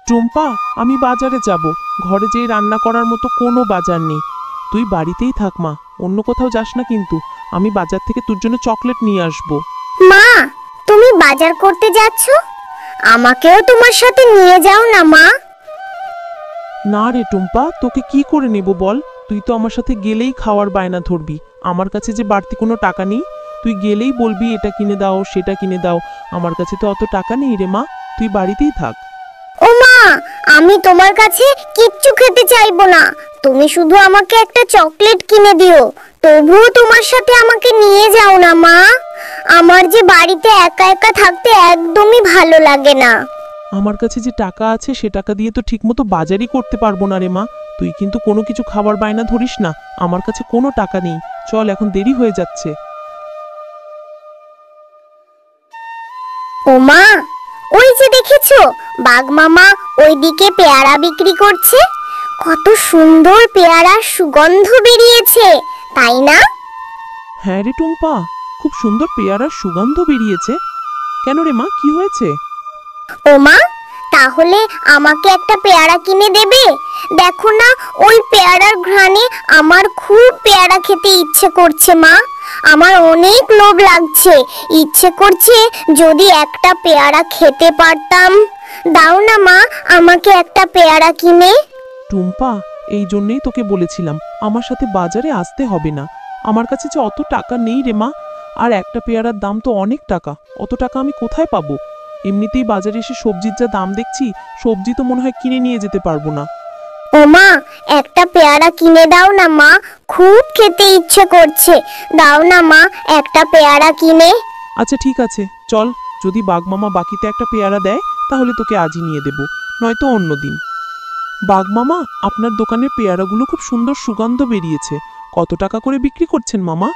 টুম্পা, আমি বাজারে যাব। ঘরে যেই রান্না করার মতো কোনো বাজার নেই। তুই বাড়িতেই থাক মা, অন্য কোথাও যাস না কিন্তু। আমি বাজার থেকে তোর জন্য চকলেট নিয়ে আসব। মা, তুমি বাজার করতে যাচ্ছ? আমাকেও তোমার সাথে নিয়ে যাও না মা। না রে টুম্পা, তোকে কি করে নেব বল? তুই তো আমার সাথে গেলেই খাওয়ার বায়না ধরবি। আমার কাছে যে বাড়তি কোনো টাকা নেই। তুই গেলেই বলবি এটা কিনে দাও, সেটা কিনে দাও। আমার কাছে তো অত টাকা নেই রে মা, তুই বাড়িতেই থাক। ও মা, আমি তোমার কাছে কিচ্ছু খেতে চাইবো না। তুমি শুধু আমাকে একটা চকলেট কিনে দিও। তবুও তোমার সাথে আমাকে নিয়ে যাও না মা। আমার যে বাড়িতে একা একা থাকতে একদমই ভালো লাগে না। আমার কাছে যে টাকা আছে সে টাকা দিয়ে তো ঠিকমতো বাজারই করতে পারবো না রে মা। তুই কিন্তু কোনো কিছু খাবার বায়না ধরিস না। আমার কাছে কোনো টাকা নেই। চল, এখন দেরি হয়ে যাচ্ছে। ও মা, ওই যে দেখেছো বাঘ মামা ওইদিকে পেয়ারা বিক্রি করছে। কত সুন্দর পেয়ারার সুগন্ধ বেরিয়েছে, তাই না? হ্যাঁ রে টুম্পা, খুব সুন্দর পেয়ারার সুগন্ধ বেরিয়েছে। কেন রে মা, কি হয়েছে? ও মা, তাহলে আমাকে একটা পেয়ারা কিনে দেবে? দেখো না, ওই পেয়ারার ঘ্রাণে আমার খুব পেয়ারা খেতে ইচ্ছে করছে মা। আমার অনেক লোভ লাগছে, ইচ্ছে করছে যদি একটা পেয়ারা খেতে পারতাম। দাও না মা, আমাকে একটা পেয়ারা কিনে। টুম্পা, এই জন্যই তোকে বলেছিলাম আমার সাথে বাজারে আসতে হবে না। আমার কাছে যে অত টাকা নেই রে মা। আর একটা পেয়ারার দাম তো অনেক টাকা। অত টাকা আমি কোথায় পাবো? এমনিতেই বাজারে এসে সবজির যা দাম দেখছি, সবজি তো মনে হয় কিনে নিয়ে যেতে পারবো না। ও মা, একটা পেয়ারা কিনে দাও না মা, খুব খেতে ইচ্ছে করছে। দাও না মা, একটা পেয়ারা কিনে। আচ্ছা ঠিক আছে, চল। যদি বাঘমামা বাকিতে একটা পেয়ারা দেয় তাহলে তোকে আজই নিয়ে দেব, নয়তো অন্য দিন। বাঘমামা, আপনার দোকানের পেয়ারাগুলো খুব সুন্দর সুগন্ধ বেরিয়েছে। কত টাকা করে বিক্রি করছেন মামা?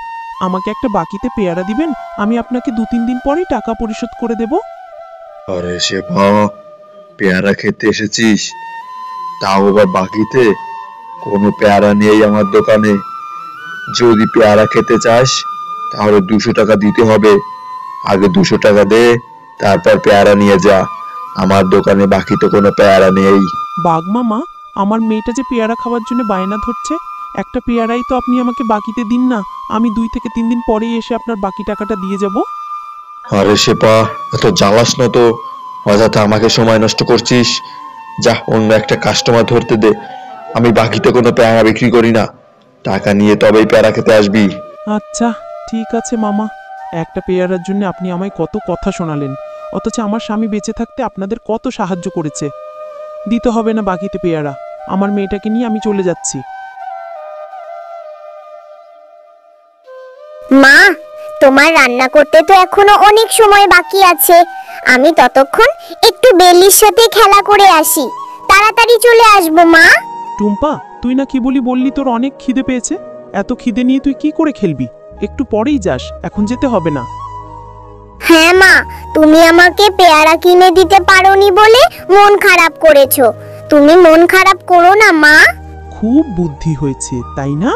আমাকে একটা বাকিতে পেয়ারা দিবেন, আমি আপনাকে 2-3 দিন পরেই টাকা পরিশোধ করে দেব। আরে শেফা, পেয়ারা খেতে এসেছিস, তাও আবার বাকিতে? কোনো পেয়ারা নেই আমার দোকানে। যদি পেয়ারা খেতে চাস তাহলে 200 টাকা দিতে হবে। আগে 200 টাকা দে, তারপর পেয়ারা নিয়ে যা। আমার দোকানে বাকিতে কোনো পেয়ারা নেই। বাঘমামা, আমার মেয়েটা যে পেয়ারা খাওয়ার জন্য বায়না ধরছে, একটা পেয়ারাই তো আপনি আমাকে বাকিতে দিন না। আমি 2 থেকে 3 দিন পরেই এসে আপনার বাকি টাকাটা দিয়ে যাব। আরে শেফা, এত জ্বালাস না তো। অযথা আমাকে সময় নষ্ট করছিস। যা, অন্য একটা কাস্টমার ধরতে দে। আমি বাকিতে কোনো পেয়ারা বিক্রি করি না। টাকা নিয়ে তবেই পেয়ারা খেতে আসবি। আচ্ছা ঠিক আছে মামা। একটা পেয়ারার জন্য আপনি আমায় কত কথা শোনালেন, অথচ আমার স্বামী বেঁচে থাকতে আপনাদের কত সাহায্য করেছে। দিতে হবে না বাকিতে পেয়ারা। আমার মেয়েটাকে নিয়ে আমি চলে যাচ্ছি। মা, তোমার রান্না করতে তো এখনো অনেক সময় বাকি আছে। আমি ততক্ষণ একটু বেলির সাথে খেলা করে আসি। তাড়াতাড়ি চলে আসবো মা। টুম্পা, তুই না কি বললি তোর অনেক খিদে পেয়েছে? এত খিদে নিয়ে তুই কি করে খেলবি? একটু পরেই যাস, এখন যেতে হবে না। হ্যাঁ মা, তুমি আমাকে পেয়ারা কিনে দিতে পারোনি বলে মন খারাপ করেছো। তুমি মন খারাপ করো না মা। খুব বুদ্ধি হয়েছে, তাই না?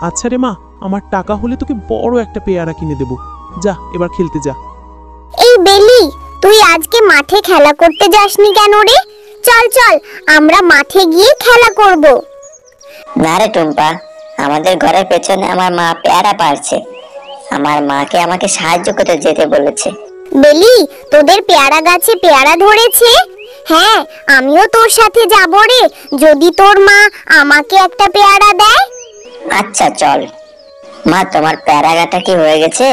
আচ্ছা রে মা, আমার টাকা হলে তোকে বড় একটা পেয়ারা কিনে দেব। যা, এবার খেলতে যা। এই বেলি, তুই আজকে মাঠে খেলা করতে যাসনি কেন রে? চল চল, আমরা মাঠে গিয়ে খেলা করব। না রে টুম্পা, আমাদের ঘরের পেছনে আমার মা পেয়ারা পাড়ছে। আমার মাকে আমাকে সাহায্য করতে যেতে বলেছে। বেলি, তোদের পেয়ারা গাছে পেয়ারা ধরেছে? হ্যাঁ, আমিও তোর সাথে যাব রে, যদি তোর মা আমাকে একটা পেয়ারা দেয়। আচ্ছা চল। মা, তোমার পেয়ারা গাটা কি হয়ে গেছে?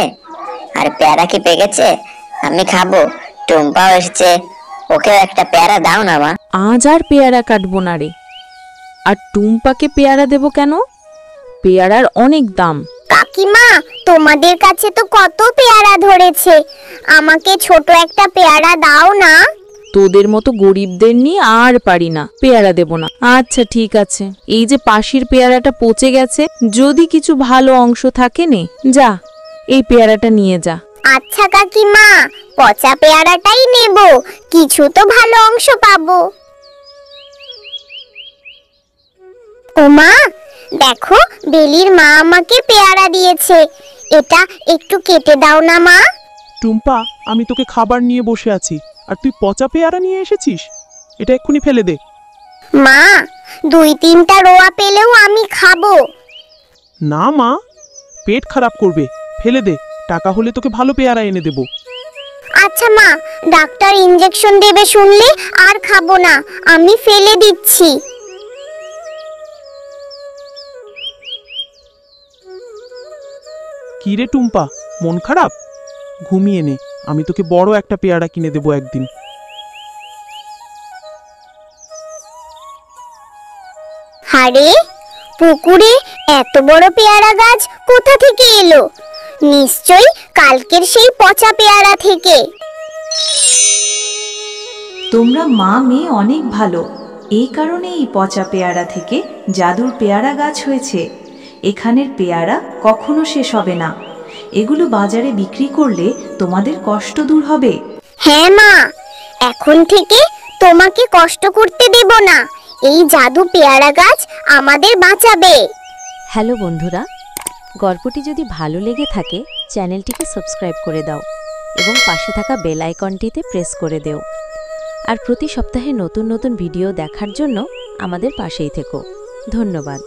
আর পেয়ারা কি পেকেছে? আমি খাবো। টুম্পাও এসেছে, ওকেও একটা পেয়ারা দাও না মা। আজ আর পেয়ারা কাটবো না রে। আর টুম্পাকে পেয়ারা দেব কেন? পেয়ারার অনেক দাম। কাকিমা, তোমাদের কাছে তো কত পেয়ারা ধরেছে, আমাকে ছোট একটা পেয়ারা দাও না। তোদের মতো গরিবদের নিয়ে আর পারি না, পেয়ারা দেব না। আচ্ছা ঠিক আছে, এই যে পাশের পেয়ারাটা পচে গেছে, যদি কিছু ভালো অংশ থাকে নে, যা এই পেয়ারাটা নিয়ে যা। আচ্ছা কাকিমা, পচা পেয়ারাটাই নেব, কিছু তো ভালো অংশ পাবো। ও মা, দেখো বেলির মা আমাকে পেয়ারা দিয়েছে, এটা একটু কেটে দাও না মা। টুম্পা, আমি তোকে খাবার নিয়ে বসে আছি, আর তুই পচা পেয়ারা নিয়ে এসেছিস? এটা এক্ষুনি ফেলে দে। মা, 2-3টা রোয়া পেলেও আমি খাবো। না মা, পেট খারাপ করবে, ফেলে দে। টাকা হলে তোকে ভালো পেয়ারা এনে দেব। আচ্ছা মা, ডাক্তার ইনজেকশন দেবে শুনলে আর খাবো না, আমি ফেলে দিচ্ছি। কি রে টুম্পা, মন খারাপ? ঘুমিয়ে নে, আমি তোকে বড় একটা পেয়ারা কিনে দেবো একদিন। আরে, পুকুরে এত বড় পেয়ারা গাছ কোথা থেকে এলো? নিশ্চয়ই কালকের সেই পচা পেয়ারা থেকে। তোমরা মা মেয়ে অনেক ভালো, এই কারণে এই পচা পেয়ারা থেকে জাদুর পেয়ারা গাছ হয়েছে। এখানের পেয়ারা কখনো শেষ হবে না। এগুলো বাজারে বিক্রি করলে তোমাদের কষ্ট দূর হবে। হ্যাঁ মা, এখন থেকে তোমাকে কষ্ট করতে দেব না। এই জাদু পেয়ারা গাছ আমাদের বাঁচাবে। হ্যালো বন্ধুরা, গল্পটি যদি ভালো লেগে থাকে চ্যানেলটিকে সাবস্ক্রাইব করে দাও এবং পাশে থাকা বেল আইকনটিতে প্রেস করে দেও। আর প্রতি সপ্তাহে নতুন নতুন ভিডিও দেখার জন্য আমাদের পাশেই থেকো। ধন্যবাদ।